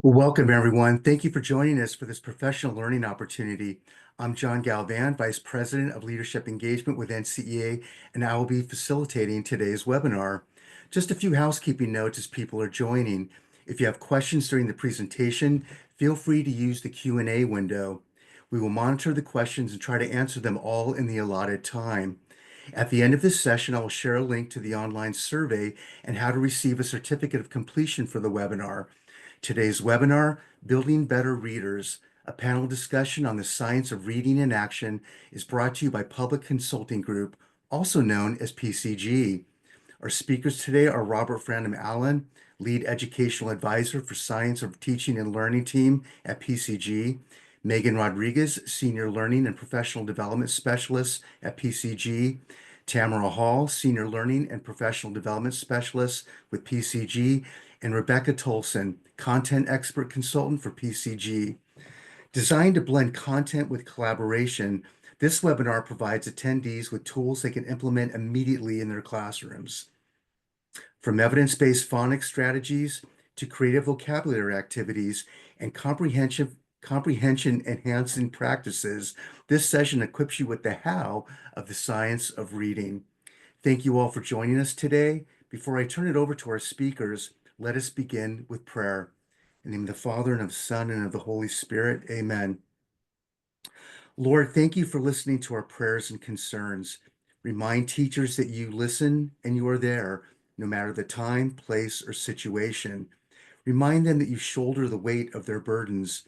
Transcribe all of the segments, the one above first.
Well, welcome everyone. Thank you for joining us for this professional learning opportunity. I'm John Galvan, Vice President of Leadership Engagement with NCEA, and I will be facilitating today's webinar. Just a few housekeeping notes as people are joining. If you have questions during the presentation, feel free to use the Q&A window. We will monitor the questions and try to answer them all in the allotted time. At the end of this session, I will share a link to the online survey and how to receive a certificate of completion for the webinar. Today's webinar, Building Better Readers, a panel discussion on the science of reading in action, is brought to you by Public Consulting Group, also known as PCG. Our speakers today are Robert Frandom Allen, Lead Educational Advisor for Science of Teaching and Learning Team at PCG, Megan Rodriguez, Senior Learning and Professional Development Specialist at PCG, Tamara Hall, Senior Learning and Professional Development Specialist with PCG, and Rebecca Tolson, Content Expert Consultant for PCG. Designed to blend content with collaboration, this webinar provides attendees with tools they can implement immediately in their classrooms. From evidence-based phonics strategies to creative vocabulary activities and comprehension-enhancing practices, this session equips you with the how of the science of reading. Thank you all for joining us today. Before I turn it over to our speakers, let us begin with prayer. In the name of the Father, and of the Son, and of the Holy Spirit, amen. Lord, thank you for listening to our prayers and concerns. Remind teachers that you listen and you are there, no matter the time, place, or situation. Remind them that you shoulder the weight of their burdens.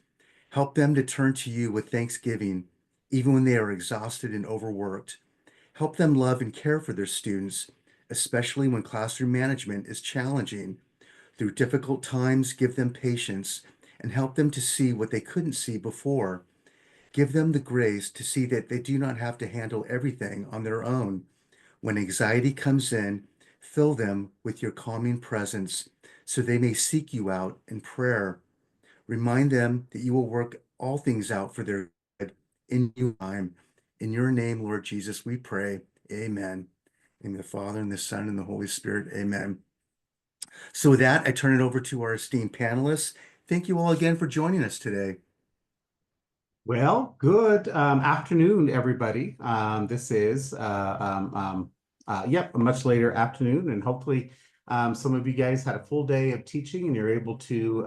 Help them to turn to you with thanksgiving, even when they are exhausted and overworked. Help them love and care for their students, especially when classroom management is challenging. Through difficult times, give them patience and help them to see what they couldn't see before. Give them the grace to see that they do not have to handle everything on their own. When anxiety comes in, fill them with your calming presence so they may seek you out in prayer. Remind them that you will work all things out for their good in due time. In your name, Lord Jesus, we pray. Amen. In the Father, and the Son, and the Holy Spirit. Amen. So with that, I turn it over to our esteemed panelists. Thank you all again for joining us today. Well, good afternoon, everybody. This is, a much later afternoon, and hopefully some of you guys had a full day of teaching and you're able to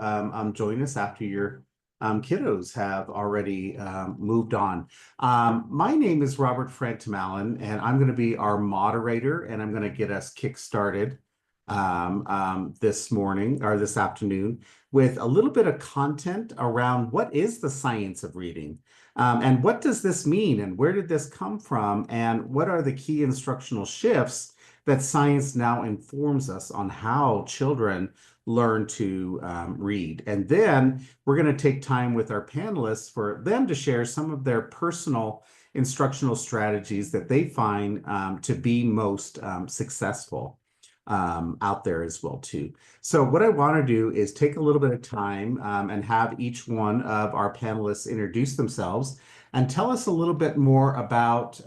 join us after your kiddos have already moved on. My name is Robert Frandom Allen, and I'm going to be our moderator, and I'm going to get us kick-started this morning or this afternoon with a little bit of content around what is the science of reading, and what does this mean, and where did this come from, and what are the key instructional shifts that science now informs us on how children learn to read. And then we're going to take time with our panelists for them to share some of their personal instructional strategies that they find to be most successful out there as well too. So what I want to do is take a little bit of time and have each one of our panelists introduce themselves and tell us a little bit more about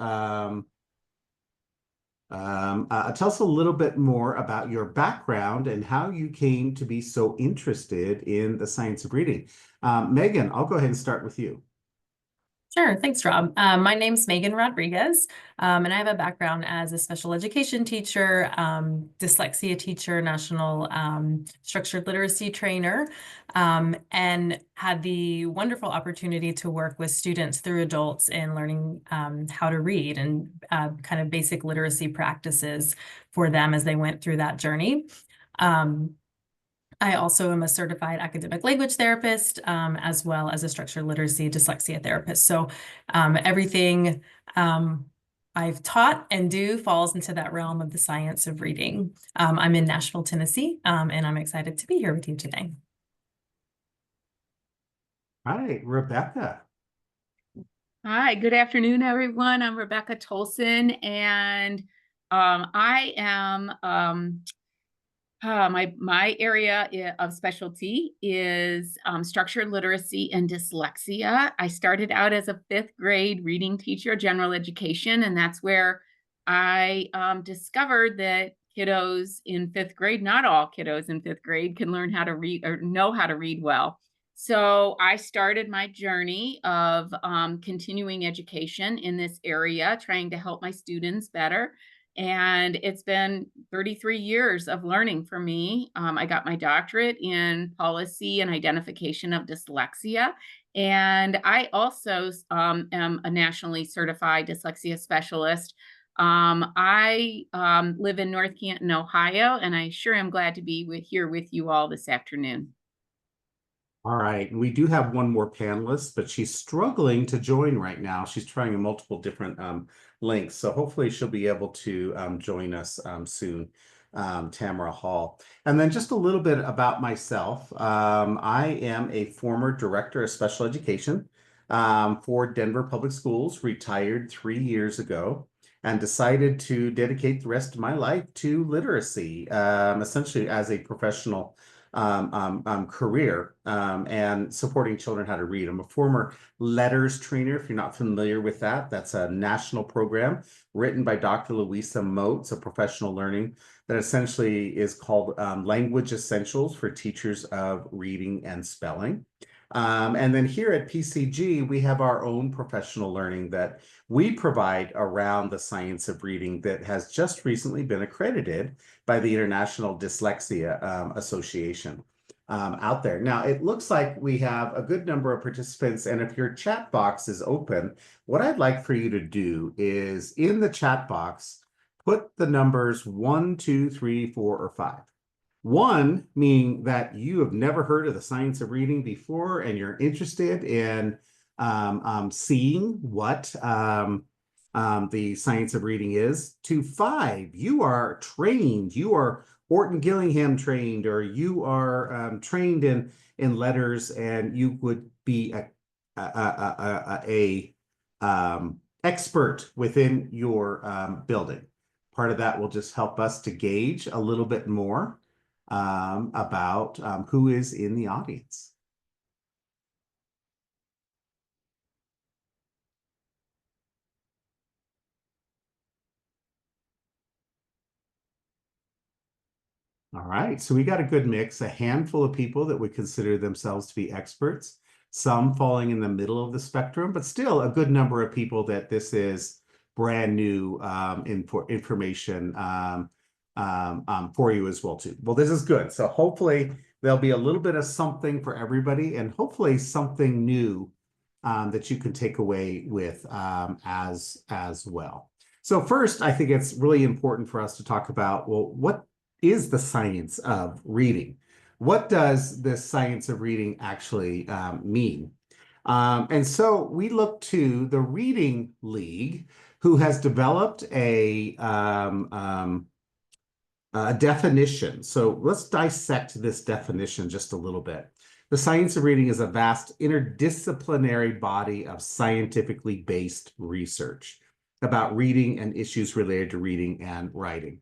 your background and how you came to be so interested in the science of reading. Megan, I'll go ahead and start with you. Sure. Thanks, Rob. My name's Megan Rodriguez, and I have a background as a special education teacher, dyslexia teacher, national structured literacy trainer, and had the wonderful opportunity to work with students through adults in learning how to read and kind of basic literacy practices for them as they went through that journey. I also am a certified academic language therapist, as well as a structured literacy dyslexia therapist. So everything I've taught and do falls into that realm of the science of reading. I'm in Nashville, Tennessee, and I'm excited to be here with you today. All right, Rebecca. Hi, good afternoon, everyone. I'm Rebecca Tolson, and I am my area of specialty is structured literacy and dyslexia. I started out as a 5th grade reading teacher, general education, and that's where I discovered that kiddos in 5th grade, not all kiddos in 5th grade, can learn how to read or know how to read well. So I started my journey of continuing education in this area, trying to help my students better. And it's been 33 years of learning for me. I got my doctorate in policy and identification of dyslexia. And I also am a nationally certified dyslexia specialist. I live in North Canton, Ohio, and I sure am glad to be here with you all this afternoon. All right, and we do have one more panelist, but she's struggling to join right now. She's trying multiple different links, so hopefully she'll be able to join us soon, Tamara Hall. And then just a little bit about myself. I am a former director of special education for Denver Public Schools, retired 3 years ago, and decided to dedicate the rest of my life to literacy, essentially as a professional career and supporting children how to read. I'm a former letters trainer. If you're not familiar with that, that's a national program written by Dr. Louisa Moats, a professional learning that essentially is called Language Essentials for Teachers of Reading and Spelling. And then here at PCG, we have our own professional learning that we provide around the science of reading that has just recently been accredited by the International Dyslexia Association out there. Now, it looks like we have a good number of participants, and if your chat box is open, what I'd like for you to do is in the chat box, put the numbers 1, 2, 3, 4, or 5. 1 meaning that you have never heard of the science of reading before and you're interested in seeing what the science of reading is. To 5, you are trained, you are Orton Gillingham trained, or you are trained in letters, and you would be a expert within your building. Part of that will just help us to gauge a little bit more about who is in the audience. All right, so we got a good mix, a handful of people that would consider themselves to be experts, some falling in the middle of the spectrum, but still a good number of people that this is brand new information for you as well too. Well, this is good. So hopefully there'll be a little bit of something for everybody, and hopefully something new that you can take away with as well. So first, I think it's really important for us to talk about, well, what is the science of reading? What does the science of reading actually mean? And so we look to the Reading League, who has developed a definition. So let's dissect this definition just a little bit. The science of reading is a vast interdisciplinary body of scientifically based research about reading and issues related to reading and writing.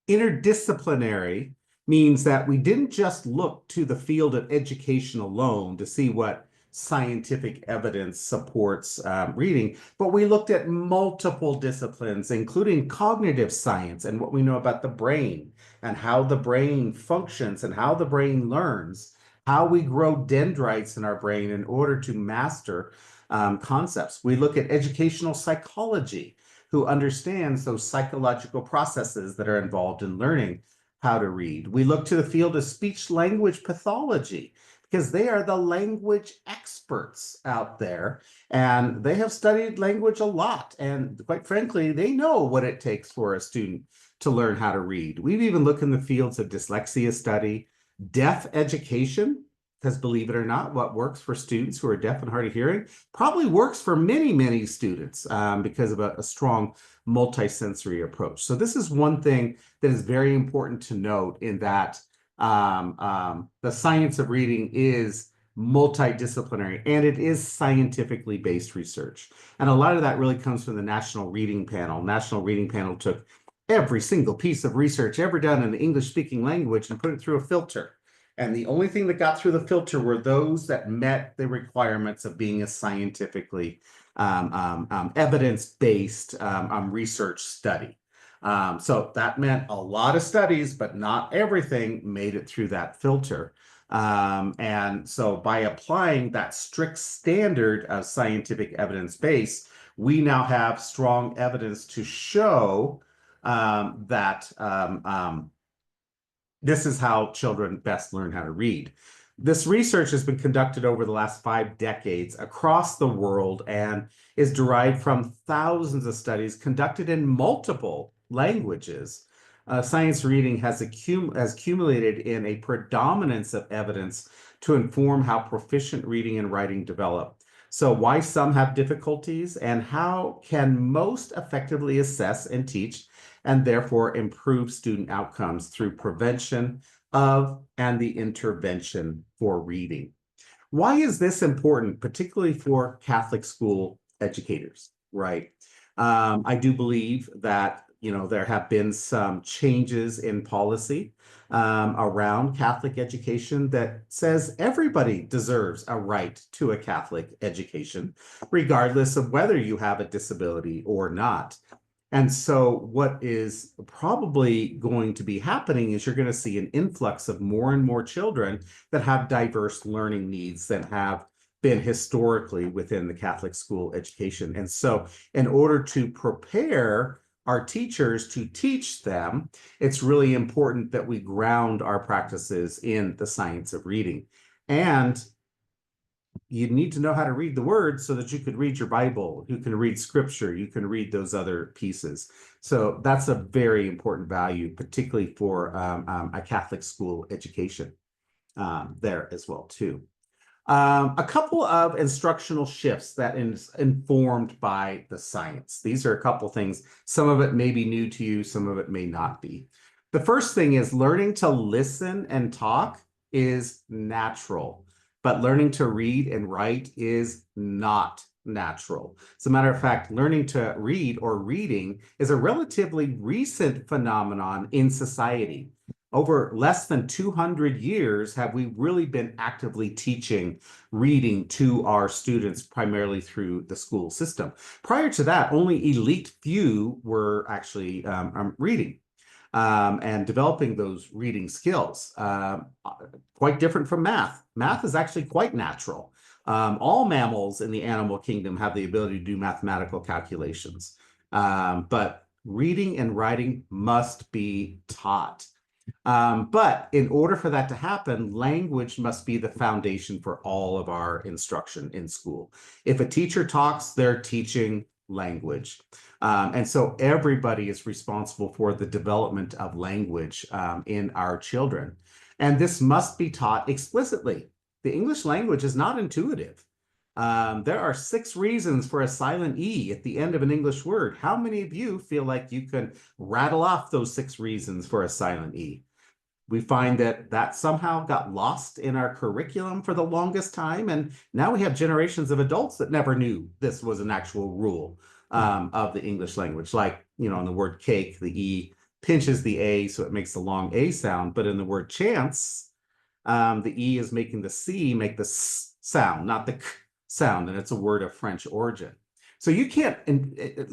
Interdisciplinary means that we didn't just look to the field of education alone to see what scientific evidence supports reading, but we looked at multiple disciplines, including cognitive science and what we know about the brain and how the brain functions and how the brain learns, how we grow dendrites in our brain in order to master concepts. We look at educational psychology, who understands those psychological processes that are involved in learning how to read. We look to the field of speech-language pathology because they are the language experts out there, and they have studied language a lot. And quite frankly, they know what it takes for a student to learn how to read. We've even looked in the fields of dyslexia study, deaf education, because believe it or not, what works for students who are deaf and hard of hearing probably works for many, many students because of a strong multisensory approach. So this is one thing that is very important to note, in that the science of reading is multidisciplinary, and it is scientifically based research. And a lot of that really comes from the National Reading Panel. National Reading Panel took every single piece of research ever done in the English-speaking language and put it through a filter. And the only thing that got through the filter were those that met the requirements of being a scientifically evidence-based research study. So that meant a lot of studies, but not everything made it through that filter. And so by applying that strict standard of scientific evidence base, we now have strong evidence to show that this is how children best learn how to read. This research has been conducted over the last 5 decades across the world and is derived from thousands of studies conducted in multiple languages. Science reading has accumulated in a predominance of evidence to inform how proficient reading and writing develop. So why some have difficulties and how can most effectively assess and teach and therefore improve student outcomes through prevention of and the intervention for reading. Why is this important, particularly for Catholic school educators, right? I do believe that, there have been some changes in policy around Catholic education that says everybody deserves a right to a Catholic education, regardless of whether you have a disability or not. And so what is probably going to be happening is you're going to see an influx of more and more children that have diverse learning needs that have been historically within the Catholic school education. And so in order to prepare our teachers to teach them, it's really important that we ground our practices in the science of reading. And you need to know how to read the words so that you could read your Bible, you can read scripture, you can read those other pieces. So that's a very important value, particularly for a Catholic school education there as well too. A couple of instructional shifts that is informed by the science. These are a couple things. Some of it may be new to you, some of it may not be. The first thing is learning to listen and talk is natural, but learning to read and write is not natural. As a matter of fact, learning to read or reading is a relatively recent phenomenon in society. Over less than 200 years have we really been actively teaching reading to our students, primarily through the school system. Prior to that, only elite few were actually reading and developing those reading skills. Quite different from math. Math is actually quite natural. All mammals in the animal kingdom have the ability to do mathematical calculations, but reading and writing must be taught. But in order for that to happen, language must be the foundation for all of our instruction in school. If a teacher talks, they're teaching language. And so everybody is responsible for the development of language in our children. And this must be taught explicitly. The English language is not intuitive. There are 6 reasons for a silent E at the end of an English word. How many of you feel like you can rattle off those 6 reasons for a silent E? We find that somehow got lost in our curriculum for the longest time. And now we have generations of adults that never knew this was an actual rule of the English language. Like, in the word cake, the E pinches the A, so it makes the long A sound. But in the word chance, the E is making the C make the S sound, not the K sound. And it's a word of French origin. So you can't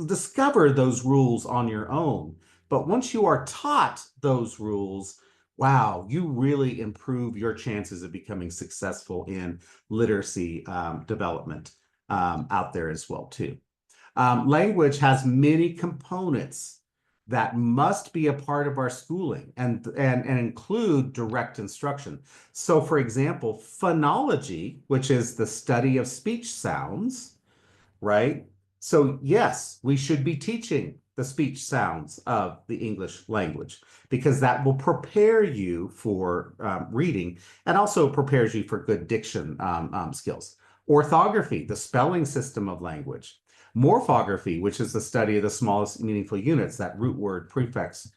discover those rules on your own. But once you are taught those rules, wow, you really improve your chances of becoming successful in literacy development out there as well too. Language has many components that must be a part of our schooling and include direct instruction. So for example, phonology, which is the study of speech sounds, right? So yes, we should be teaching the speech sounds of the English language because that will prepare you for reading and also prepares you for good diction skills. Orthography, the spelling system of language. Morphography, which is the study of the smallest meaningful units, that root word prefix.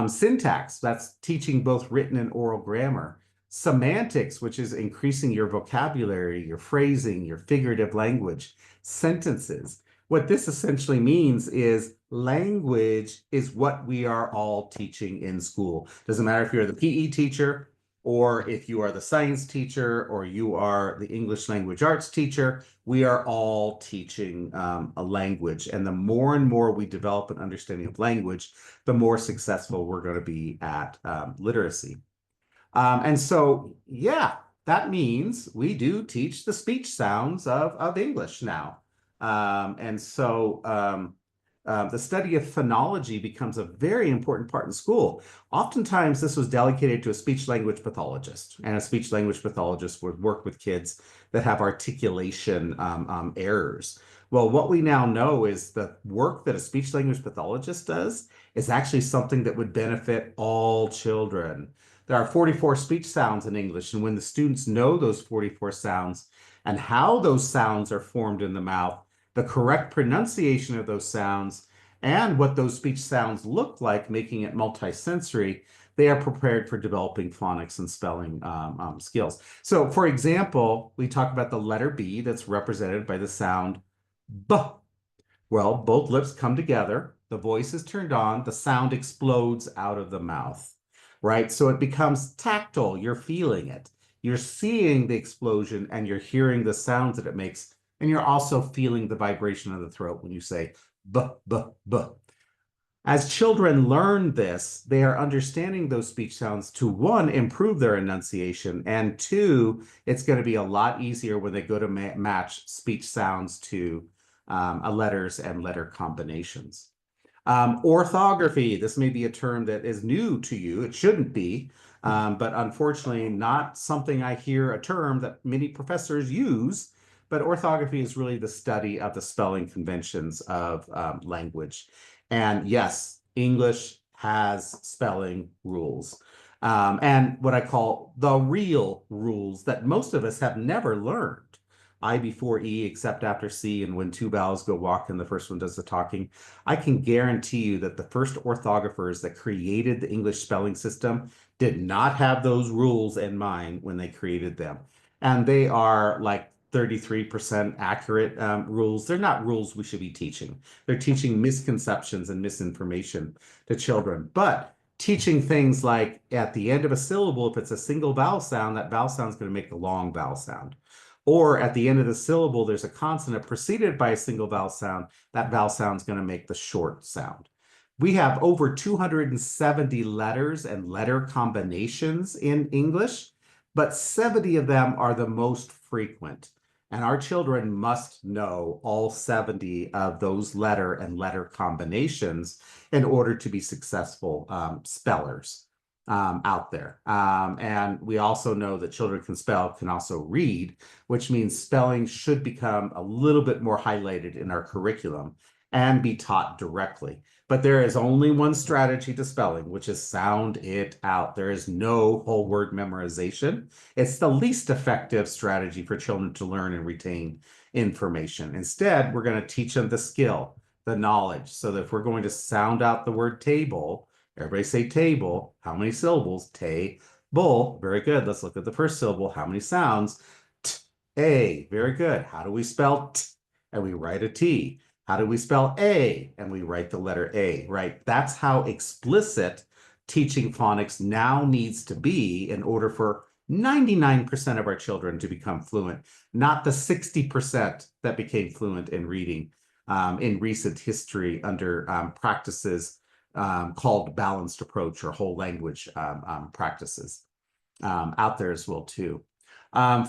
Syntax, that's teaching both written and oral grammar. Semantics, which is increasing your vocabulary, your phrasing, your figurative language. Sentences. What this essentially means is language is what we are all teaching in school. Doesn't matter if you're the PE teacher or if you are the science teacher, or you are the English language arts teacher, we are all teaching a language. And the more and more we develop an understanding of language, the more successful we're going to be at literacy. And so, yeah, that means we do teach the speech sounds of English now. The study of phonology becomes a very important part in school. Oftentimes, this was delegated to a speech-language pathologist, and a speech-language pathologist would work with kids that have articulation errors. Well, what we now know is the work that a speech-language pathologist does is actually something that would benefit all children. There are 44 speech sounds in English, and when the students know those 44 sounds and how those sounds are formed in the mouth, the correct pronunciation of those sounds, and what those speech sounds look like, making it multisensory, they are prepared for developing phonics and spelling skills. So, for example, we talk about the letter B that's represented by the sound B. Well, both lips come together, the voice is turned on, the sound explodes out of the mouth, right? So it becomes tactile, you're feeling it. You're seeing the explosion and you're hearing the sounds that it makes. And you're also feeling the vibration of the throat when you say b, b, b. As children learn this, they are understanding those speech sounds to, one, improve their enunciation, and two, it's going to be a lot easier when they go to match speech sounds to letters and letter combinations. Orthography, this may be a term that is new to you. It shouldn't be, but unfortunately not something I hear a term that many professors use. But orthography is really the study of the spelling conventions of language. And yes, English has spelling rules. And what I call the real rules that most of us have never learned. I before E except after C, and when two vowels go walk and the first one does the talking. I can guarantee you that the first orthographers that created the English spelling system did not have those rules in mind when they created them. And they are like 33% accurate rules. They're not rules we should be teaching. They're teaching misconceptions and misinformation to children. But teaching things like at the end of a syllable, if it's a single vowel sound, that vowel sound is going to make the long vowel sound. Or at the end of the syllable, there's a consonant preceded by a single vowel sound. That vowel sound is going to make the short sound. We have over 270 letters and letter combinations in English, but 70 of them are the most frequent. And our children must know all 70 of those letter and letter combinations in order to be successful spellers out there. And we also know that children can spell, can also read, which means spelling should become a little bit more highlighted in our curriculum and be taught directly. But there is only one strategy to spelling, which is sound it out. There is no whole word memorization. It's the least effective strategy for children to learn and retain information. Instead, we're going to teach them the skill, the knowledge. So that if we're going to sound out the word table, everybody say table. How many syllables? Table. Very good. Let's look at the first syllable. How many sounds? T-A. Very good. How do we spell T? And we write a T. How do we spell A? And we write the letter A, right? That's how explicit teaching phonics now needs to be in order for 99% of our children to become fluent, not the 60% that became fluent in reading in recent history under practices called balanced approach or whole language practices out there as well too.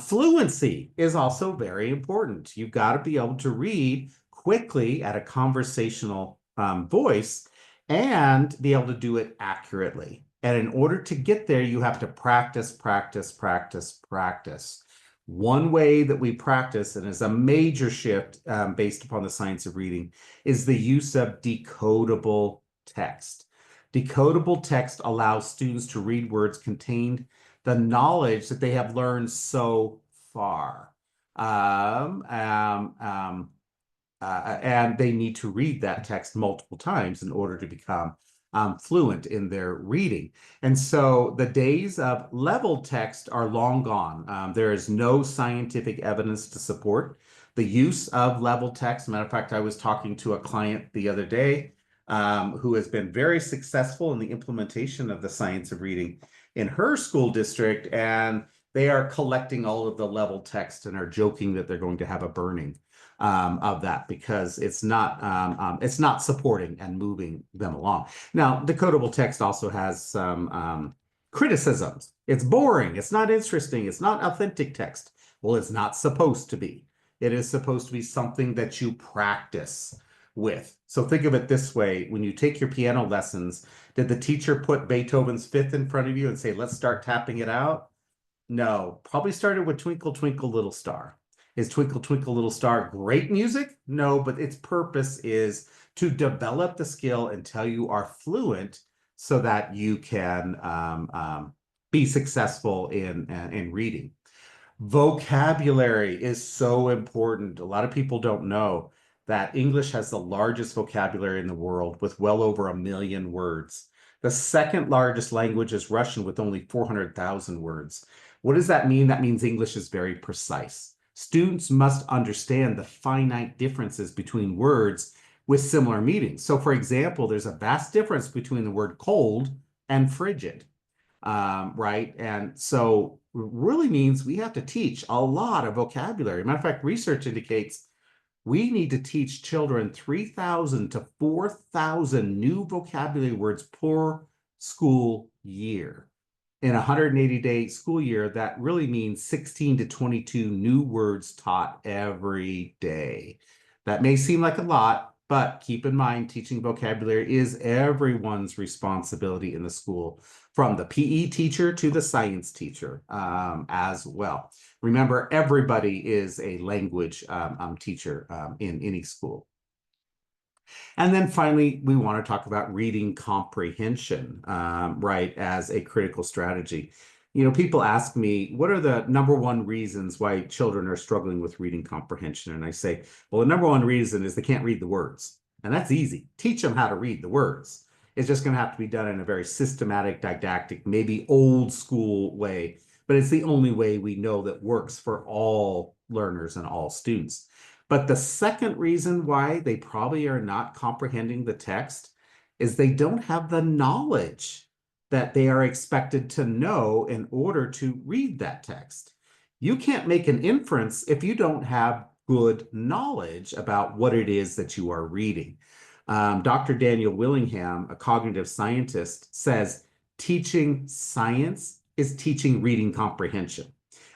Fluency is also very important. You've got to be able to read quickly at a conversational voice and be able to do it accurately. And in order to get there, you have to practice, practice, practice, practice. One way that we practice, and is a major shift based upon the science of reading, is the use of decodable text. Decodable text allows students to read words contained the knowledge that they have learned so far. And they need to read that text multiple times in order to become fluent in their reading. And so the days of leveled text are long gone. There is no scientific evidence to support the use of leveled text. Matter of fact, I was talking to a client the other day who has been very successful in the implementation of the science of reading. in her school district, and they are collecting all of the level text and are joking that they're going to have a burning of that because it's not supporting and moving them along. Now, decodable text also has some criticisms. It's boring. It's not interesting. It's not authentic text. Well, it's not supposed to be. It is supposed to be something that you practice with. So think of it this way. When you take your piano lessons, did the teacher put Beethoven's Fifth in front of you and say, let's start tapping it out? No, probably started with Twinkle, Twinkle, Little Star. Is Twinkle, Twinkle, Little Star great music? No, but its purpose is to develop the skill until you are fluent so that you can be successful in reading. Vocabulary is so important. A lot of people don't know that English has the largest vocabulary in the world with well over 1 million words. The second largest language is Russian with only 400,000 words. What does that mean? That means English is very precise. Students must understand the finite differences between words with similar meanings. So for example, there's a vast difference between the word cold and frigid. Right? And so it really means we have to teach a lot of vocabulary. Matter of fact, research indicates we need to teach children 3,000 to 4,000 new vocabulary words per school year. In a 180-day school year, that really means 16 to 22 new words taught every day. That may seem like a lot, but keep in mind, teaching vocabulary is everyone's responsibility in the school, from the PE teacher to the science teacher as well. Remember, everybody is a language teacher in any school. And then finally, we want to talk about reading comprehension, right, as a critical strategy. You know, people ask me, what are the #1 reasons why children are struggling with reading comprehension? And I say, well, the #1 reason is they can't read the words. And that's easy. Teach them how to read the words. It's just going to have to be done in a very systematic, didactic, maybe old school way. But it's the only way we know that works for all learners and all students. But the second reason why they probably are not comprehending the text is they don't have the knowledge that they are expected to know in order to read that text. You can't make an inference if you don't have good knowledge about what it is that you are reading. Dr. Daniel Willingham, a cognitive scientist, says teaching science is teaching reading comprehension.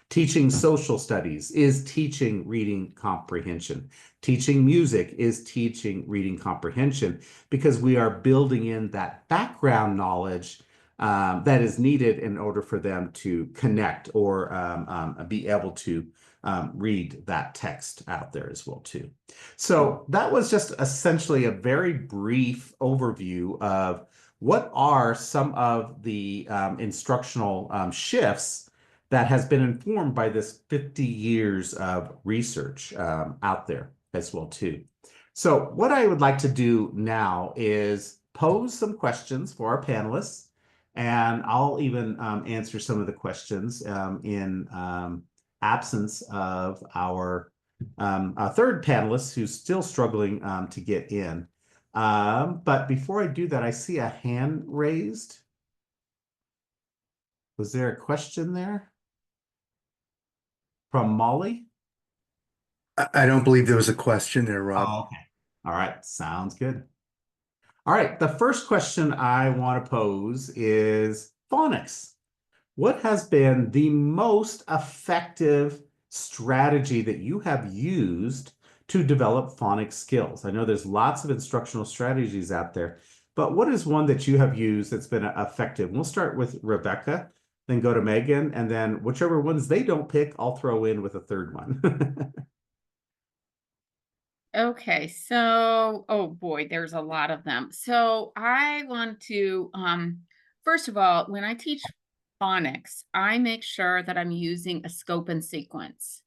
Teaching social studies is teaching reading comprehension. Teaching music is teaching reading comprehension because we are building in that background knowledge that is needed in order for them to connect or be able to read that text out there as well too. So that was just essentially a very brief overview of what are some of the instructional shifts that has been informed by this 50 years of research out there as well too. So what I would like to do now is pose some questions for our panelists, and I'll even answer some of the questions in absence of our third panelist who's still struggling to get in. But before I do that, I see a hand raised. Was there a question there? From Molly? I don't believe there was a question there, Rob. Oh, okay. All right. Sounds good. All right. The first question I want to pose is phonics. What has been the most effective strategy that you have used to develop phonics skills? I know there's lots of instructional strategies out there, but what is one that you have used that's been effective? We'll start with Rebecca, then go to Megan, and then whichever ones they don't pick, I'll throw in with a third one. Okay, so, oh boy, there's a lot of them. So I want to, first of all, when I teach phonics, I make sure that I'm using a scope and sequence.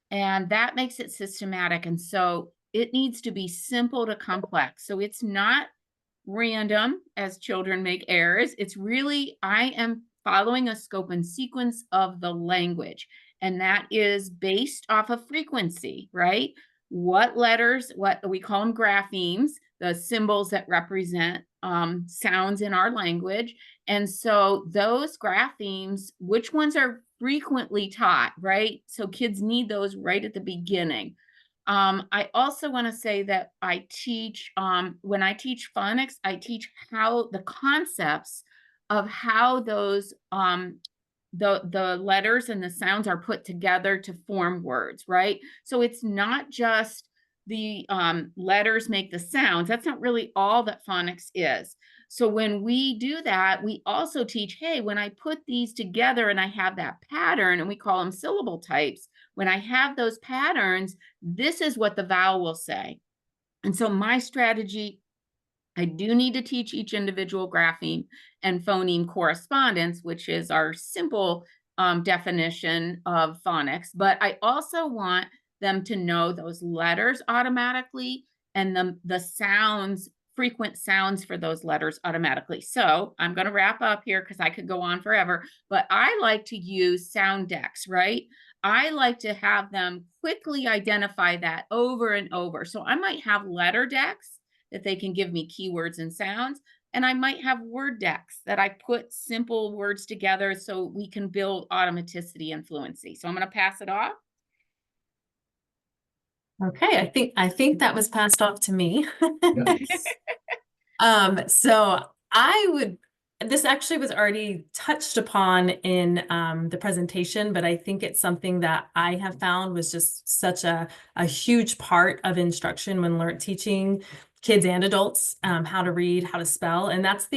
And that makes it systematic. And so it needs to be simple to complex. So it's not random as children make errors. It's really, I am following a scope and sequence of the language. And that is based off of frequency, right? What letters, what we call them graphemes, the symbols that represent sounds in our language. And so those graphemes, which ones are frequently taught, right? So kids need those right at the beginning. I also want to say that I teach, when I teach phonics, I teach how the concepts of how those the letters and the sounds are put together to form words, right? So it's not just the letters make the sounds. That's not really all that phonics is. So when we do that, we also teach, hey, when I put these together and I have that pattern, and we call them syllable types, when I have those patterns, this is what the vowel will say. And so my strategy, I do need to teach each individual grapheme and phoneme correspondence, which is our simple definition of phonics, but I also want them to know those letters automatically and the sounds, frequent sounds for those letters automatically. So I'm going to wrap up here because I could go on forever, but I like to use sound decks, right? I like to have them quickly identify that over and over. So I might have letter decks that they can give me keywords and sounds. And I might have word decks that I put simple words together so we can build automaticity and fluency. So I'm going to pass it off. Okay, I think that was passed off to me. Yes. So this actually was already touched upon in the presentation, but I think it's something that I have found was just such a huge part of instruction when teaching kids and adults how to read, how to spell, and that's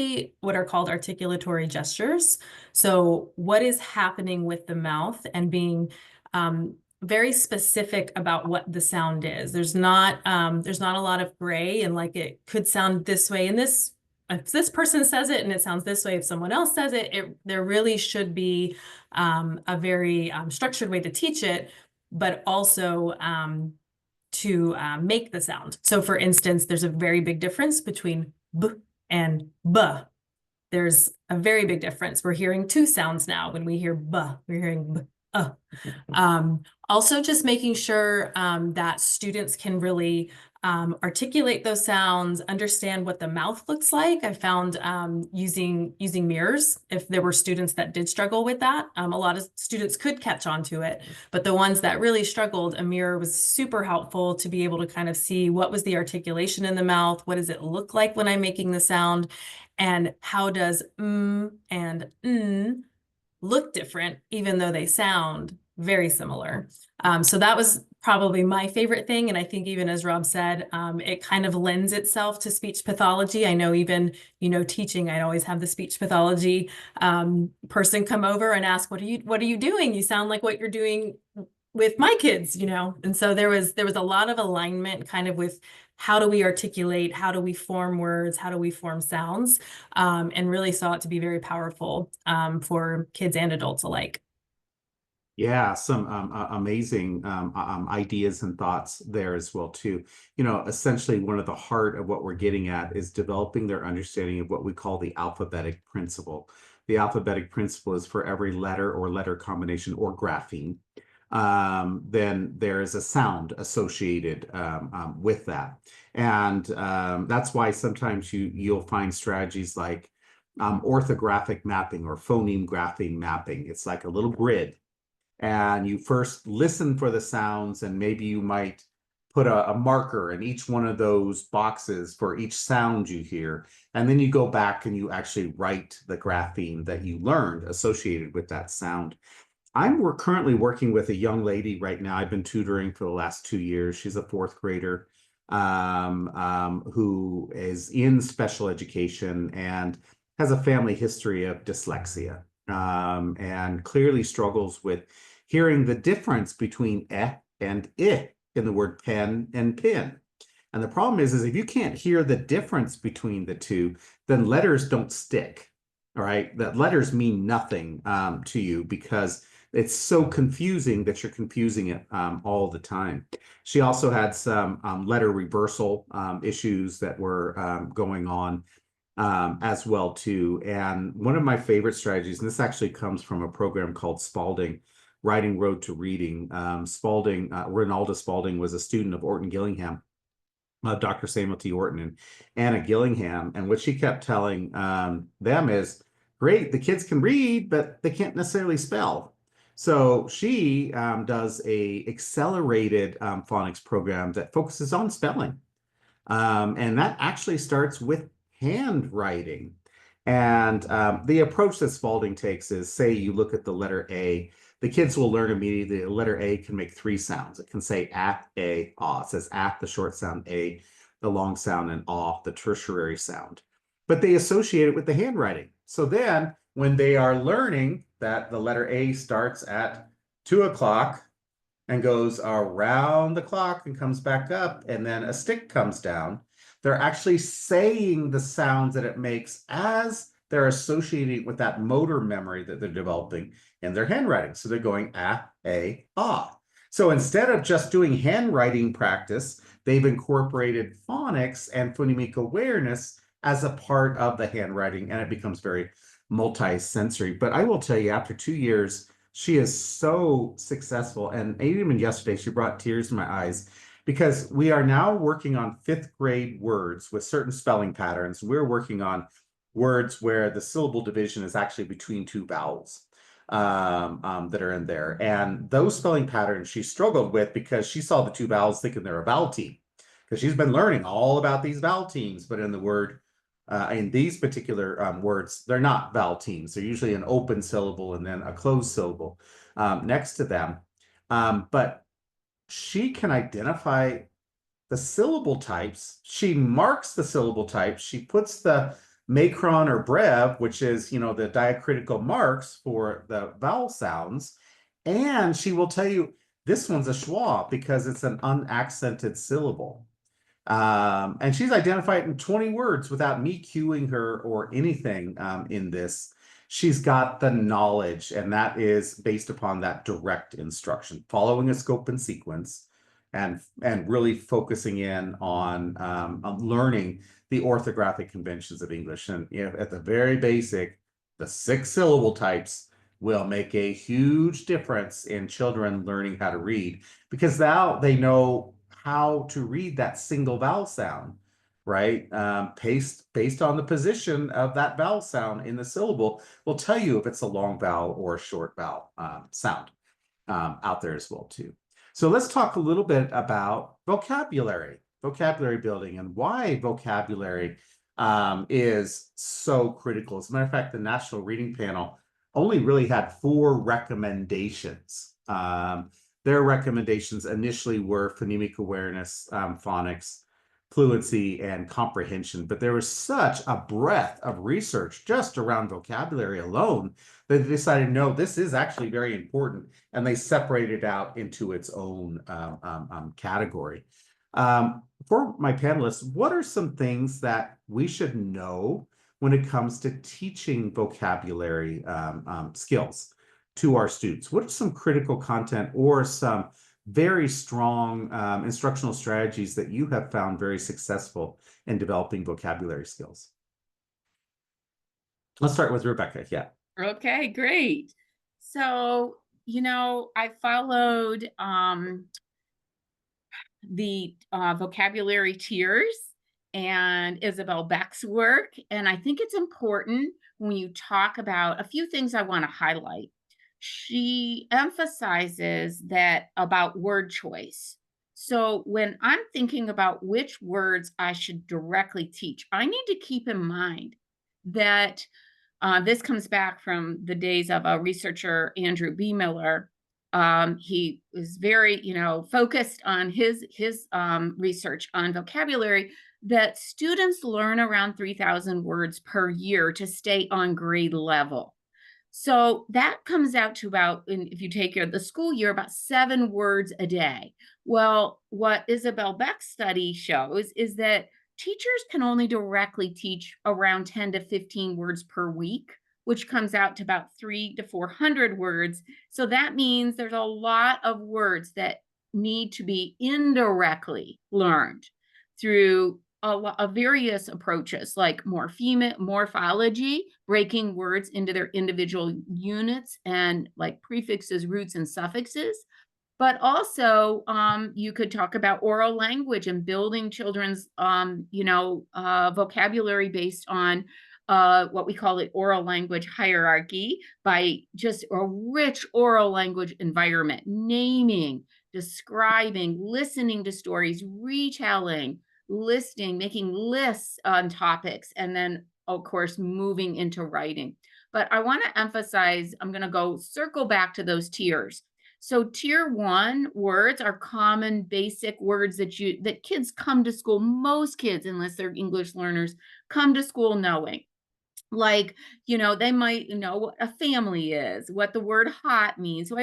what are called articulatory gestures. So what is happening with the mouth and being very specific about what the sound is. There's not a lot of gray, and like it could sound this way, and if this person says it and it sounds this way, if someone else says it, there really should be a very structured way to teach it, but also to make the sound. So for instance, there's a very big difference between b and b. There's a very big difference. We're hearing two sounds now. When we hear b, we're hearing b. Also just making sure that students can really articulate those sounds, understand what the mouth looks like. I found using mirrors, if there were students that did struggle with that, a lot of students could catch on to it, but the ones that really struggled, a mirror was super helpful to be able to kind of see what was the articulation in the mouth, what does it look like when I'm making the sound, and how does and look different, even though they sound very similar. So that was probably my favorite thing. And I think even as Rob said, it kind of lends itself to speech pathology. I know even, teaching, I'd always have the speech pathology person come over and ask, what are you doing? You sound like what you're doing with my kids, And so there was a lot of alignment kind of with how do we articulate, how do we form words, how do we form sounds, and really saw it to be very powerful for kids and adults alike. Yeah, some amazing ideas and thoughts there as well too. Essentially one of the heart of what we're getting at is developing their understanding of what we call the alphabetic principle. The alphabetic principle is for every letter or letter combination or grapheme, then there is a sound associated with that. And that's why sometimes you'll find strategies like orthographic mapping or phoneme grapheme mapping. It's like a little grid. And you first listen for the sounds, and maybe you might put a marker in each one of those boxes for each sound you hear. And then you go back and you actually write the grapheme that you learned associated with that sound. We're currently working with a young lady right now. I've been tutoring for the last 2 years. She's a 4th grader who is in special education and has a family history of dyslexia and clearly struggles with hearing the difference between eh and I in the word pen and pin. And the problem is if you can't hear the difference between the two, then letters don't stick. All right, that letters mean nothing to you because it's so confusing that you're confusing it all the time. She also had some letter reversal issues that were going on as well too. And one of my favorite strategies, and this actually comes from a program called Spalding, Writing Road to Reading. Ronalda Spalding was a student of Orton Gillingham. Dr. Samuel T. Orton and Anna Gillingham. And what she kept telling them is, great, the kids can read, but they can't necessarily spell. So she does a accelerated phonics program that focuses on spelling. And that actually starts with handwriting. And the approach that Spalding takes is, say you look at the letter A, the kids will learn immediately the letter A can make 3 sounds. It can say a, ah. It says the short sound, a, the long sound, and ah, the tertiary sound. But they associate it with the handwriting. So then when they are learning that the letter A starts at 2 o'clock and goes around the clock and comes back up, and then a stick comes down, they're actually saying the sounds that it makes as they're associating with that motor memory that they're developing in their handwriting. So they're going a, ah. So instead of just doing handwriting practice, they've incorporated phonics and phonemic awareness as a part of the handwriting, and it becomes very multi-sensory. But I will tell you, after 2 years, she is so successful. And even yesterday, she brought tears to my eyes, because we are now working on 5th grade words with certain spelling patterns. We're working on words where the syllable division is actually between 2 vowels that are in there. And those spelling patterns she struggled with because she saw the 2 vowels thinking they're a vowel team, because she's been learning all about these vowel teams, but in the word, in these particular words, they're not vowel teams. They're usually an open syllable and then a closed syllable next to them. But she can identify the syllable types. She marks the syllable types. She puts the macron or brev, which is, the diacritical marks for the vowel sounds. And she will tell you, this one's a schwa because it's an unaccented syllable. And she's identified in 20 words without me cueing her or anything in this. She's got the knowledge, and that is based upon that direct instruction, following a scope and sequence, and really focusing in on learning the orthographic conventions of English. And at the very basic, the 6 syllable types will make a huge difference in children learning how to read, because now they know how to read that single vowel sound, right? Based on the position of that vowel sound in the syllable will tell you if it's a long vowel or a short vowel sound out there as well too. So let's talk a little bit about vocabulary building, and why vocabulary is so critical. As a matter of fact, the National Reading Panel only really had 4 recommendations. Their recommendations initially were phonemic awareness, phonics, fluency, and comprehension. But there was such a breadth of research just around vocabulary alone that they decided, no, this is actually very important. And they separated it out into its own category. For my panelists, what are some things that we should know when it comes to teaching vocabulary skills to our students? What are some critical content or some very strong instructional strategies that you have found very successful in developing vocabulary skills? Let's start with Rebecca. Yeah. Okay, great. So, I followed the vocabulary tiers and Isabel Beck's work. And I think it's important when you talk about a few things I want to highlight. She emphasizes that about word choice. So when I'm thinking about which words I should directly teach, I need to keep in mind that this comes back from the days of a researcher, Andrew B. Miller. He was very, focused on his research on vocabulary, that students learn around 3,000 words per year to stay on grade level. So that comes out to about, if you take the school year, about 7 words a day. Well, what Isabel Beck's study shows is that teachers can only directly teach around 10 to 15 words per week, which comes out to about 300 to 400 words. So that means there's a lot of words that need to be indirectly learned through various approaches, like morphology, breaking words into their individual units, and like prefixes, roots, and suffixes. But also, you could talk about oral language and building children's, vocabulary based on what we call it oral language hierarchy, by just a rich oral language environment, naming, describing, listening to stories, retelling, listing, making lists on topics, and then, of course, moving into writing. But I want to emphasize, I'm going to circle back to those tiers. So tier 1 words are common basic words that kids come to school, most kids, unless they're English learners, come to school knowing. Like, they might know what a family is, what the word hot means. So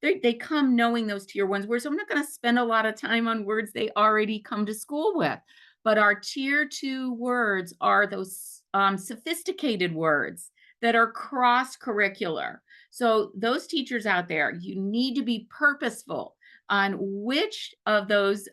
they come knowing those tier 1 words. So I'm not going to spend a lot of time on words they already come to school with. But our tier 2 words are those sophisticated words that are cross-curricular. So those teachers out there, you need to be purposeful on which of those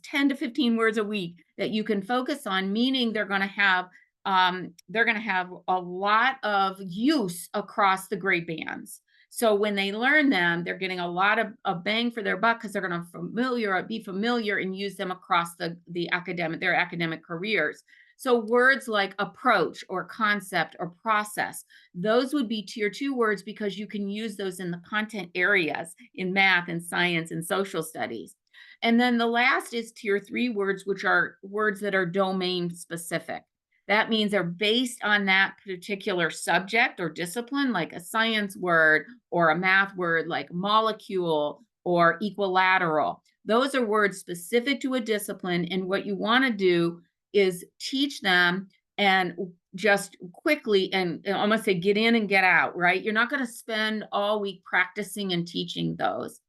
10 to 15 words a week that you can focus on, meaning they're going to have a lot of use across the grade bands. So when they learn them, they're getting a lot of bang for their buck, because they're going to be familiar and use them across their academic careers. So words like approach or concept or process, those would be tier 2 words, because you can use those in the content areas in math and science and social studies. And then the last is tier 3 words, which are words that are domain specific. That means they're based on that particular subject or discipline, like a science word or a math word like molecule or equilateral. Those are words specific to a discipline. And what you want to do is teach them and just quickly and almost say get in and get out, right? You're not going to spend all week practicing and teaching those.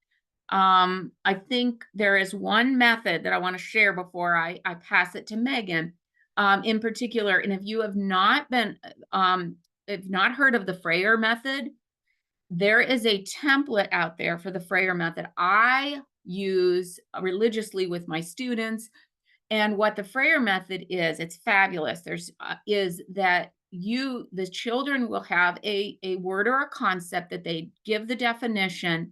I think there is one method that I want to share before I pass it to Megan. In particular, and if you have not heard of the Frayer method, there is a template out there for the Frayer method I use religiously with my students. And what the Frayer method is, it's fabulous. Is that the children will have a word or a concept that they give the definition.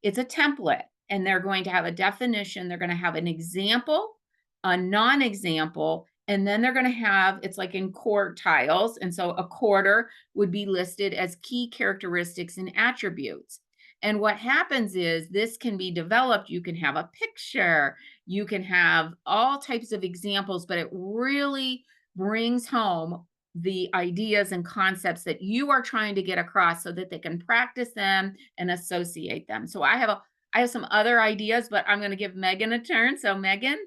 It's a template, and they're going to have a definition. They're going to have an example, a non-example, and then they're going to have, it's like in quartiles. And so a quarter would be listed as key characteristics and attributes. And what happens is this can be developed. You can have a picture, you can have all types of examples, but it really brings home the ideas and concepts that you are trying to get across so that they can practice them and associate them. So I have some other ideas, but I'm going to give Megan a turn. So Megan.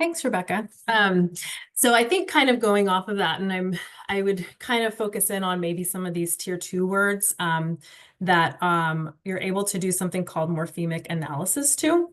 Thanks, Rebecca. So I think kind of going off of that, and I would kind of focus in on maybe some of these tier 2 words that you're able to do something called morphemic analysis to.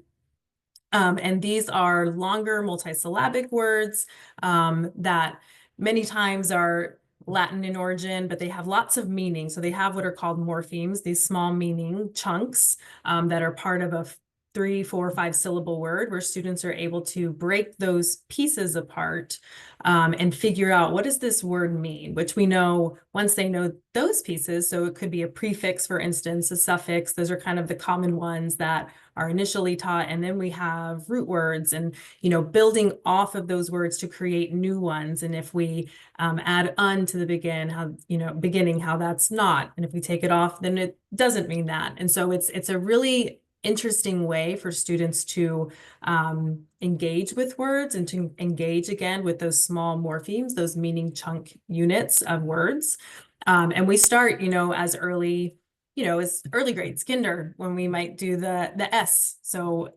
And these are longer multisyllabic words that many times are Latin in origin, but they have lots of meaning. So they have what are called morphemes, these small meaning chunks that are part of a 3, 4, 5 syllable word, where students are able to break those pieces apart and figure out, what does this word mean? Which we know once they know those pieces. So it could be a prefix, for instance, a suffix. Those are kind of the common ones that are initially taught. And then we have root words and, building off of those words to create new ones. And if we add "un" to the beginning, how that's not. And if we take it off, then it doesn't mean that. And so it's a really interesting way for students to engage with words and to engage again with those small morphemes, those meaning chunk units of words. And we start, as early grades, kinder, when we might do the S. So,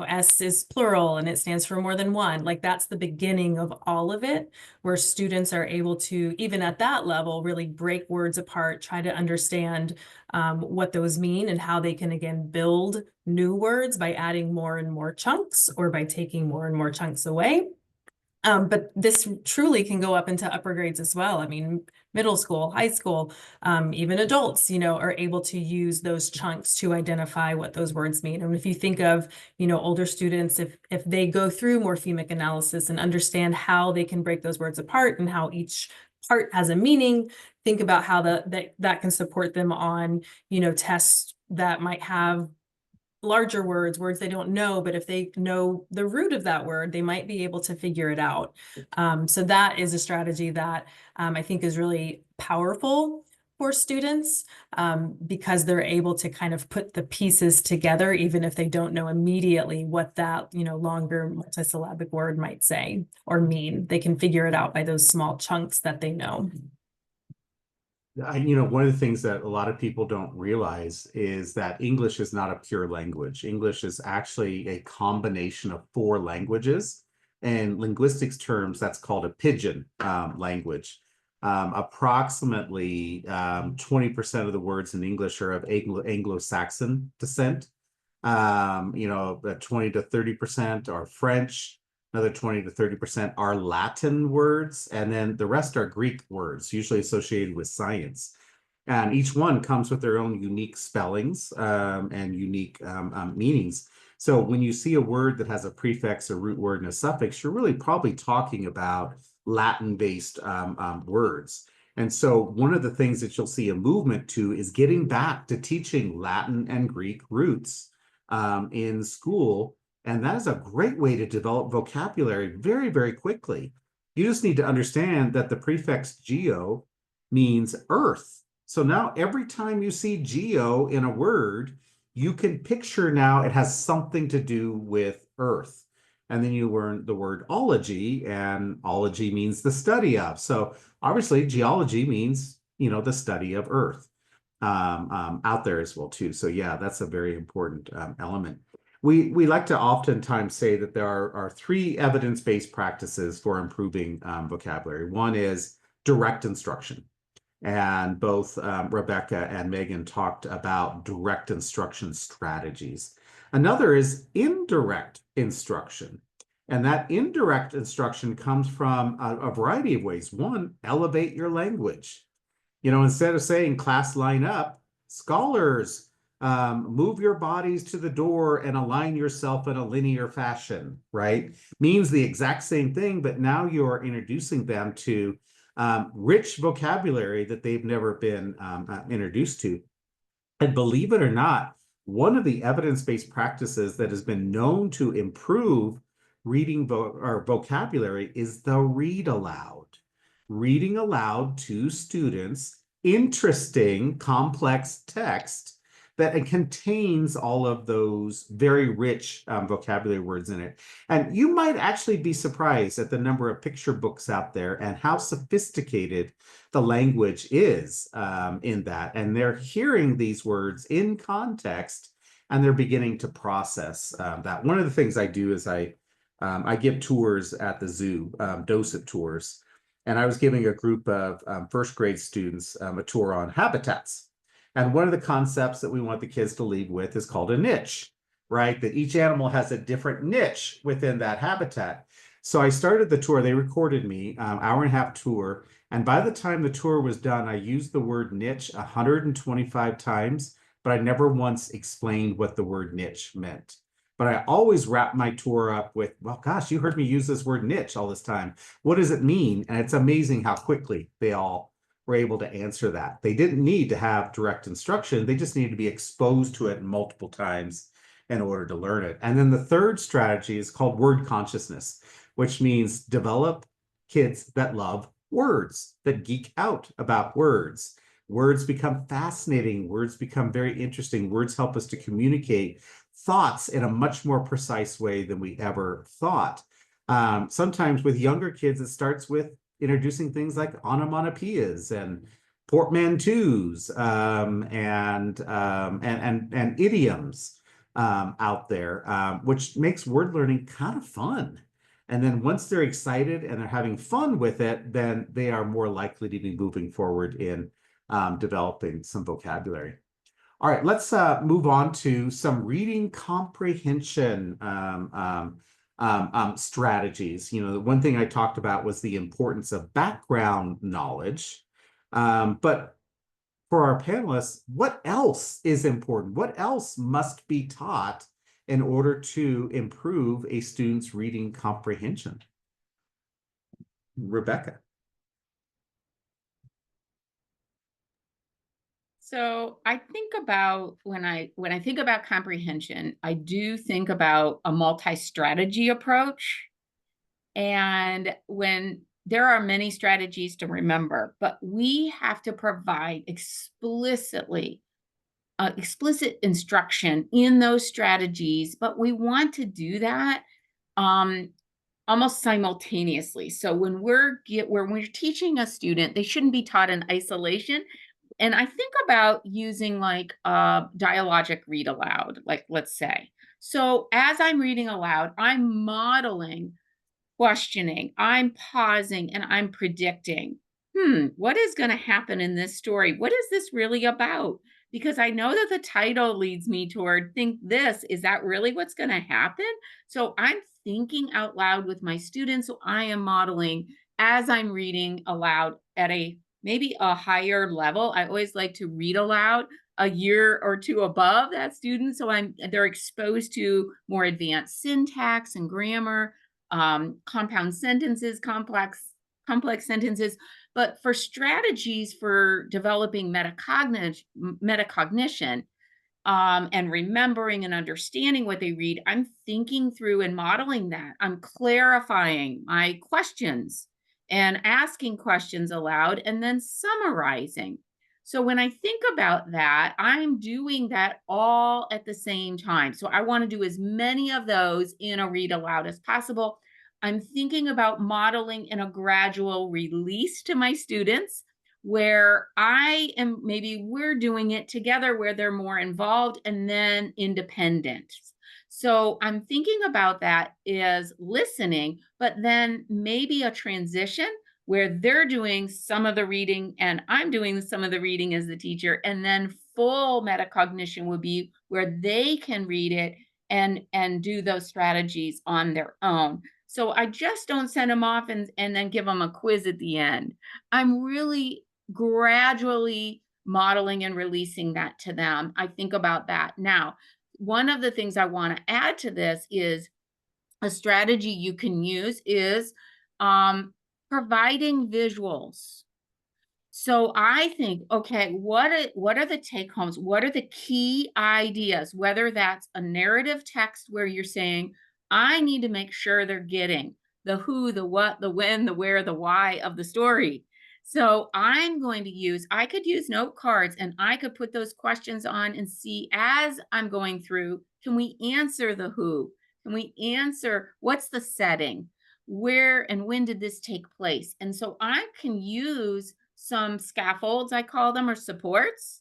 S is plural and it stands for more than one. Like that's the beginning of all of it, where students are able to, even at that level, really break words apart, try to understand what those mean and how they can, again, build new words by adding more and more chunks or by taking more and more chunks away. But this truly can go up into upper grades as well. I mean, middle school, high school, even adults, are able to use those chunks to identify what those words mean. And if you think of, older students, if they go through morphemic analysis and understand how they can break those words apart and how each part has a meaning, think about how that can support them on, tests that might have larger words, words they don't know, but if they know the root of that word, they might be able to figure it out. So that is a strategy that I think is really powerful for students, because they're able to kind of put the pieces together, even if they don't know immediately what that, longer multisyllabic word might say or mean. They can figure it out by those small chunks that they know. One of the things that a lot of people don't realize is that English is not a pure language. English is actually a combination of 4 languages. In linguistics terms, that's called a pidgin language. Approximately 20% of the words in English are of Anglo-Saxon descent. 20 to 30% are French. Another 20 to 30% are Latin words, and then the rest are Greek words, usually associated with science. And each one comes with their own unique spellings and unique meanings. So when you see a word that has a prefix, a root word, and a suffix, you're really probably talking about Latin-based words. And so one of the things that you'll see a movement to is getting back to teaching Latin and Greek roots in school. And that is a great way to develop vocabulary very, very quickly. You just need to understand that the prefix geo means earth. So now every time you see geo in a word, you can picture now it has something to do with earth. And then you learn the word ology, and ology means the study of. So obviously geology means, the study of earth out there as well too. So yeah, that's a very important element. We like to oftentimes say that there are 3 evidence-based practices for improving vocabulary. One is direct instruction. And both Rebecca and Megan talked about direct instruction strategies. Another is indirect instruction. And that indirect instruction comes from a variety of ways. One, elevate your language. Instead of saying class line up, scholars, move your bodies to the door and align yourself in a linear fashion, right? Means the exact same thing, but now you're introducing them to rich vocabulary that they've never been introduced to. And believe it or not, one of the evidence-based practices that has been known to improve reading or vocabulary is the read aloud. Reading aloud to students interesting, complex text that contains all of those very rich vocabulary words in it. And you might actually be surprised at the number of picture books out there and how sophisticated the language is in that. And they're hearing these words in context, and they're beginning to process that. One of the things I do is I give tours at the zoo, docent tours. And I was giving a group of first grade students a tour on habitats. And one of the concepts that we want the kids to leave with is called a niche, right? That each animal has a different niche within that habitat. So I started the tour, they recorded me, hour and a half tour. And by the time the tour was done, I used the word niche 125 times, but I never once explained what the word niche meant. But I always wrap my tour up with, well, gosh, you heard me use this word niche all this time. What does it mean? And it's amazing how quickly they all were able to answer that. They didn't need to have direct instruction. They just needed to be exposed to it multiple times in order to learn it. And then the third strategy is called word consciousness, which means develop kids that love words, that geek out about words. Words become fascinating. Words become very interesting. Words help us to communicate thoughts in a much more precise way than we ever thought. Sometimes with younger kids, it starts with introducing things like onomatopoeias and portmanteaus and idioms out there, which makes word learning kind of fun. And then once they're excited and they're having fun with it, then they are more likely to be moving forward in developing some vocabulary. All right, let's move on to some reading comprehension strategies. The one thing I talked about was the importance of background knowledge. But for our panelists, what else is important? What else must be taught in order to improve a student's reading comprehension? Rebecca. So I think about when I think about comprehension, I do think about a multi-strategy approach. And when there are many strategies to remember, but we have to provide explicit instruction in those strategies, but we want to do that almost simultaneously. So when we're teaching a student, they shouldn't be taught in isolation. And I think about using like a dialogic read aloud, like let's say. So as I'm reading aloud, I'm modeling questioning, I'm pausing, and I'm predicting. What is going to happen in this story? What is this really about? Because I know that the title leads me toward think this. Is that really what's going to happen? So I'm thinking out loud with my students. So I am modeling as I'm reading aloud at maybe a higher level. I always like to read aloud a year or two above that student. So they're exposed to more advanced syntax and grammar, compound sentences, complex sentences. But for strategies for developing metacognition, and remembering and understanding what they read, I'm thinking through and modeling that. I'm clarifying my questions and asking questions aloud and then summarizing. So when I think about that, I'm doing that all at the same time. So I want to do as many of those in a read aloud as possible. I'm thinking about modeling in a gradual release to my students where maybe we're doing it together where they're more involved and then independent. So I'm thinking about that as listening, but then maybe a transition where they're doing some of the reading and I'm doing some of the reading as the teacher, and then full metacognition would be where they can read it and do those strategies on their own. So I just don't send them off and then give them a quiz at the end. I'm really gradually modeling and releasing that to them. I think about that. Now, one of the things I want to add to this is a strategy you can use is providing visuals. So I think, okay, what are the take homes? What are the key ideas? Whether that's a narrative text where you're saying, I need to make sure they're getting the who, the what, the when, the where, the why of the story. So I could use note cards and I could put those questions on and see as I'm going through, can we answer the who? Can we answer what's the setting? Where and when did this take place? And so I can use some scaffolds, I call them, or supports.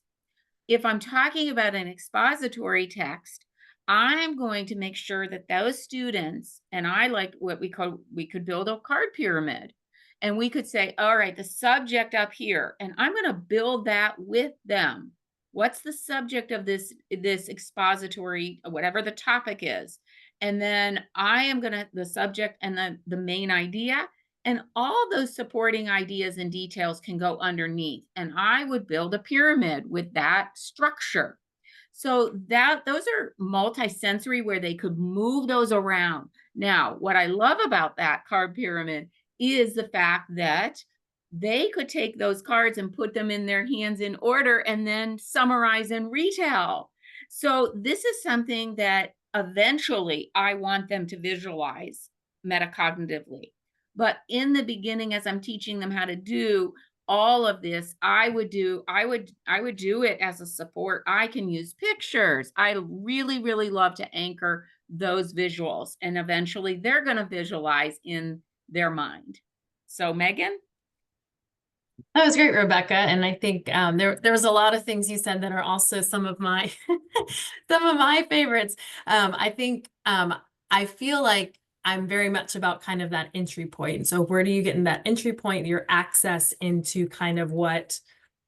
If I'm talking about an expository text, I'm going to make sure that those students, and I like what we could build a card pyramid. And we could say, all right, the subject up here, and I'm going to build that with them. What's the subject of this expository, whatever the topic is? And then I am going to, the subject and the main idea, and all those supporting ideas and details can go underneath. And I would build a pyramid with that structure. So those are multi-sensory where they could move those around. Now, what I love about that card pyramid is the fact that they could take those cards and put them in their hands in order and then summarize and retell. So this is something that eventually I want them to visualize metacognitively. But in the beginning, as I'm teaching them how to do all of this, I would do it as a support. I can use pictures. I really, really love to anchor those visuals, and eventually they're going to visualize in their mind. So Megan? That was great, Rebecca. And I think there was a lot of things you said that are also some of my some of my favorites. I think I feel like I'm very much about kind of that entry point. So where do you get in that entry point, your access into kind of what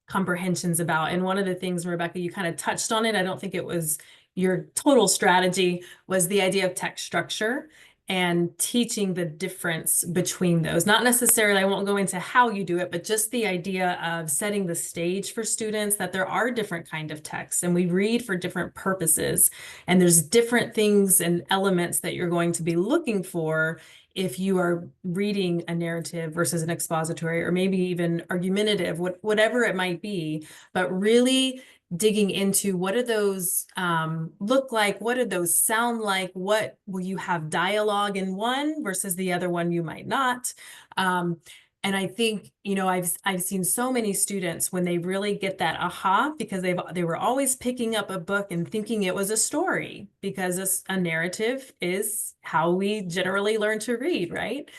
comprehension's about? And one of the things, Rebecca, you kind of touched on it, I don't think it was your total strategy, was the idea of text structure and teaching the difference between those. Not necessarily, I won't go into how you do it, but just the idea of setting the stage for students that there are different kind of texts and we read for different purposes. And there's different things and elements that you're going to be looking for if you are reading a narrative versus an expository, or maybe even argumentative, whatever it might be, but really digging into what do those look like? What do those sound like? What will you have dialogue in one versus the other one you might not? And I think, I've seen so many students when they really get that aha, because they were always picking up a book and thinking it was a story, because a narrative is how we generally learn to read, right?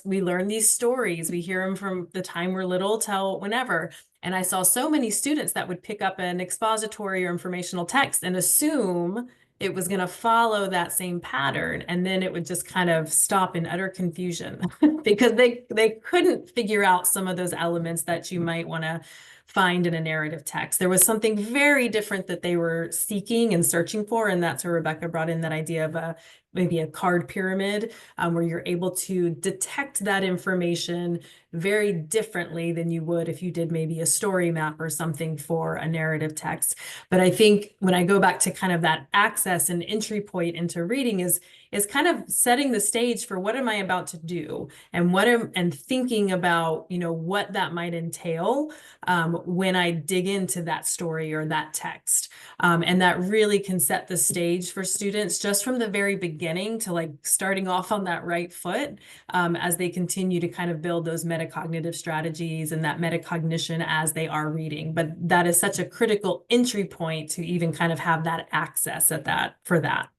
We learn these stories. We hear them from the time we're little till whenever. And I saw so many students that would pick up an expository or informational text and assume it was going to follow that same pattern, and then it would just kind of stop in utter confusion because they couldn't figure out some of those elements that you might want to find in a narrative text. There was something very different that they were seeking and searching for, and that's where Rebecca brought in that idea of maybe a card pyramid, where you're able to detect that information very differently than you would if you did maybe a story map or something for a narrative text. But I think when I go back to kind of that access and entry point into reading is kind of setting the stage for what am I about to do, and thinking about, what that might entail when I dig into that story or that text. And that really can set the stage for students just from the very beginning to like starting off on that right foot, as they continue to kind of build those metacognitive strategies and that metacognition as they are reading. But that is such a critical entry point to even kind of have that access for that.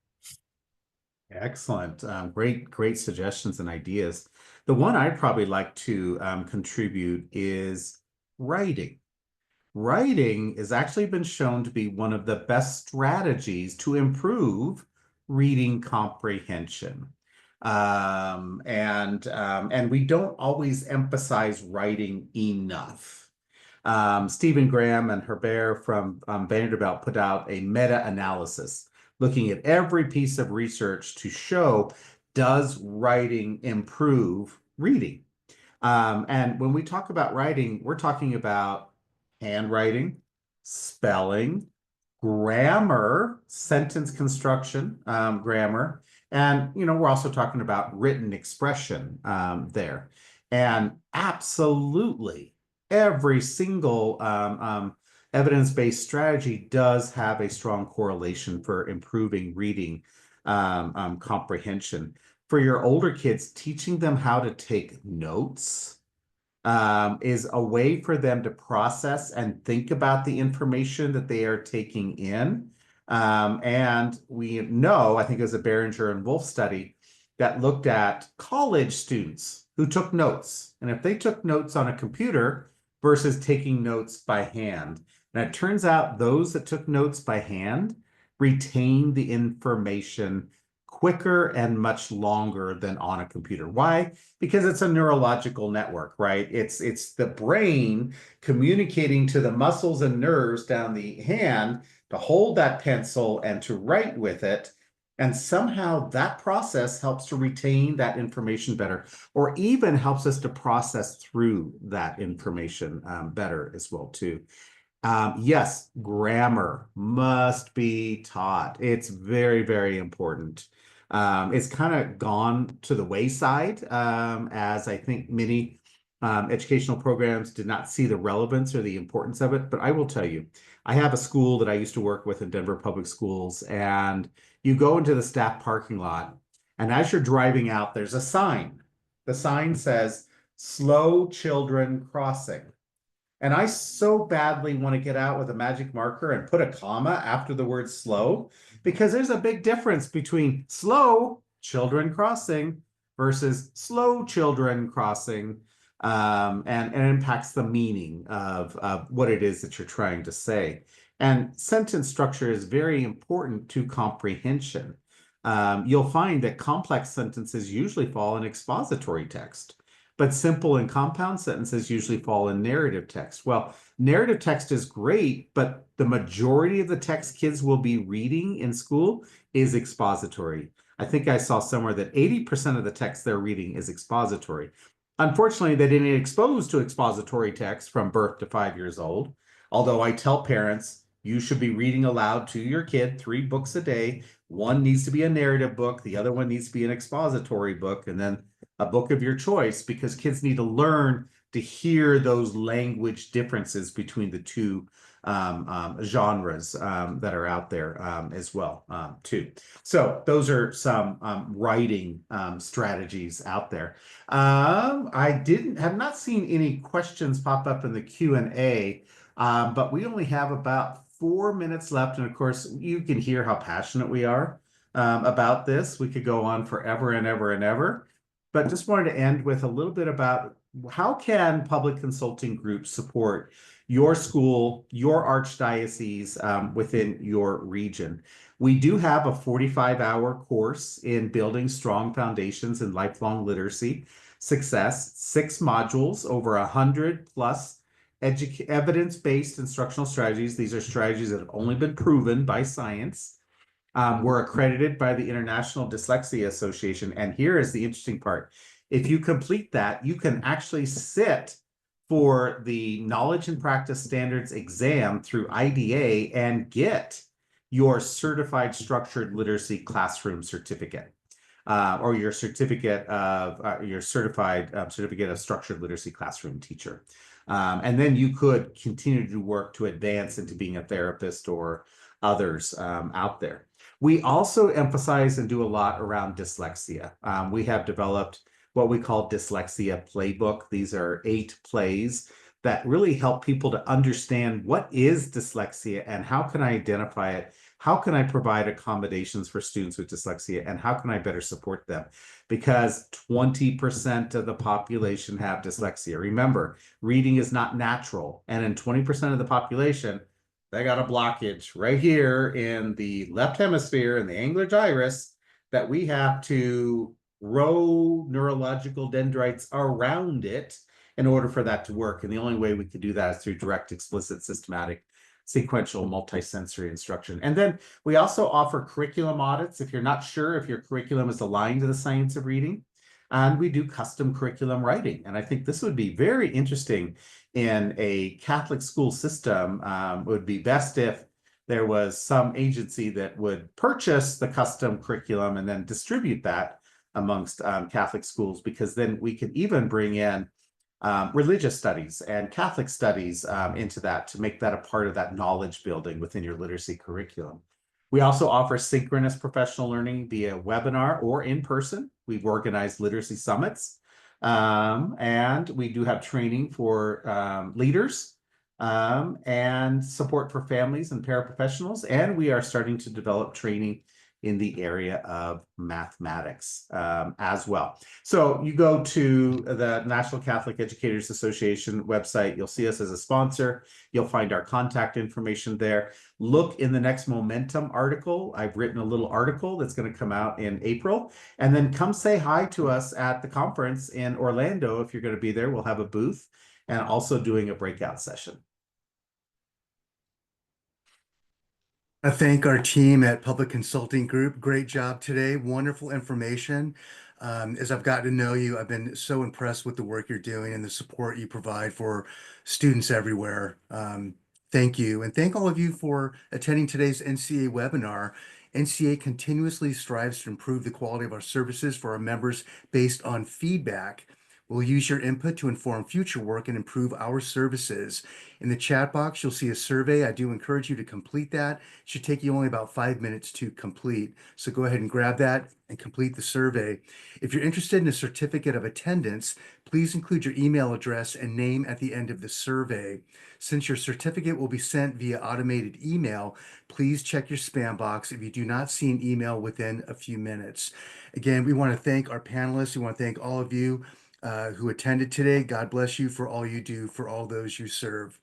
Excellent. Great suggestions and ideas. The one I'd probably like to contribute is writing. Writing has actually been shown to be one of the best strategies to improve reading comprehension. And we don't always emphasize writing enough. Stephen Graham and Herbert from Vanderbilt put out a meta-analysis looking at every piece of research to show, does writing improve reading? And when we talk about writing, we're talking about handwriting, spelling, grammar, sentence construction, grammar, and we're also talking about written expression there. And absolutely every single evidence-based strategy does have a strong correlation for improving reading comprehension. For your older kids, teaching them how to take notes is a way for them to process and think about the information that they are taking in. And we know, I think it was a Behringer and Wolf study that looked at college students who took notes. And if they took notes on a computer versus taking notes by hand, and it turns out those that took notes by hand retained the information quicker and much longer than on a computer. Why? Because it's a neurological network, right? It's the brain communicating to the muscles and nerves down the hand to hold that pencil and to write with it. And somehow that process helps to retain that information better, or even helps us to process through that information better as well, too. Yes, grammar must be taught. It's very, very important. It's kind of gone to the wayside, as I think many educational programs did not see the relevance or the importance of it. But I will tell you, I have a school that I used to work with in Denver Public Schools, and you go into the staff parking lot, and as you're driving out, there's a sign. The sign says, "Slow children crossing." And I so badly want to get out with a magic marker and put a comma after the word slow, because there's a big difference between slow children crossing versus slow children crossing, and impacts the meaning of what it is that you're trying to say. And sentence structure is very important to comprehension. You'll find that complex sentences usually fall in expository text, but simple and compound sentences usually fall in narrative text. Well, narrative text is great, but the majority of the text kids will be reading in school is expository. I think I saw somewhere that 80% of the text they're reading is expository. Unfortunately, they didn't get exposed to expository text from birth to 5 years old. Although I tell parents, you should be reading aloud to your kid 3 books a day. One needs to be a narrative book. The other one needs to be an expository book, and then a book of your choice, because kids need to learn to hear those language differences between the two genres that are out there as well too. So those are some writing strategies out there. I have not seen any questions pop up in the Q&A, but we only have about 4 minutes left. And of course, you can hear how passionate we are about this. We could go on forever and ever and ever, but just wanted to end with a little bit about how can public consulting groups support your school, your archdiocese within your region. We do have a 45-hour course in building strong foundations in lifelong literacy success, 6 modules, over 100 plus evidence-based instructional strategies. These are strategies that have only been proven by science. We're accredited by the International Dyslexia Association. And here is the interesting part. If you complete that, you can actually sit for the Knowledge and Practice Standards exam through IDA and get your Certified Structured Literacy Classroom certificate, or your certificate of your certified certificate of Structured Literacy Classroom teacher. And then you could continue to work to advance into being a therapist or others out there. We also emphasize and do a lot around dyslexia. We have developed what we call Dyslexia Playbook. These are 8 plays that really help people to understand what is dyslexia and how can I identify it? How can I provide accommodations for students with dyslexia, and how can I better support them? Because 20% of the population have dyslexia. Remember, reading is not natural. And in 20% of the population, they got a blockage right here in the left hemisphere in the angular gyrus that we have to row neurological dendrites around it in order for that to work. And the only way we could do that is through direct, explicit, systematic, sequential, multisensory instruction. And then we also offer curriculum audits if you're not sure if your curriculum is aligned to the science of reading. And we do custom curriculum writing. And I think this would be very interesting in a Catholic school system. It would be best if there was some agency that would purchase the custom curriculum and then distribute that amongst Catholic schools, because then we could even bring in religious studies and Catholic studies into that to make that a part of that knowledge building within your literacy curriculum. We also offer synchronous professional learning via webinar or in person. We've organized literacy summits, and we do have training for leaders and support for families and paraprofessionals. And we are starting to develop training in the area of mathematics as well. So you go to the National Catholic Educators Association website, you'll see us as a sponsor, you'll find our contact information there. Look in the next Momentum article. I've written a little article that's going to come out in April, and then come say hi to us at the conference in Orlando. If you're going to be there, we'll have a booth and also doing a breakout session. I thank our team at Public Consulting Group. Great job today. Wonderful information. As I've gotten to know you, I've been so impressed with the work you're doing and the support you provide for students everywhere. Thank you. And thank all of you for attending today's NCA webinar. NCA continuously strives to improve the quality of our services for our members based on feedback. We'll use your input to inform future work and improve our services. In the chat box, you'll see a survey. I do encourage you to complete that. It should take you only about 5 minutes to complete. So go ahead and grab that and complete the survey. If you're interested in a certificate of attendance, please include your email address and name at the end of the survey. Since your certificate will be sent via automated email, please check your spam box if you do not see an email within a few minutes. Again, we want to thank our panelists. We want to thank all of you who attended today. God bless you for all you do for all those you serve.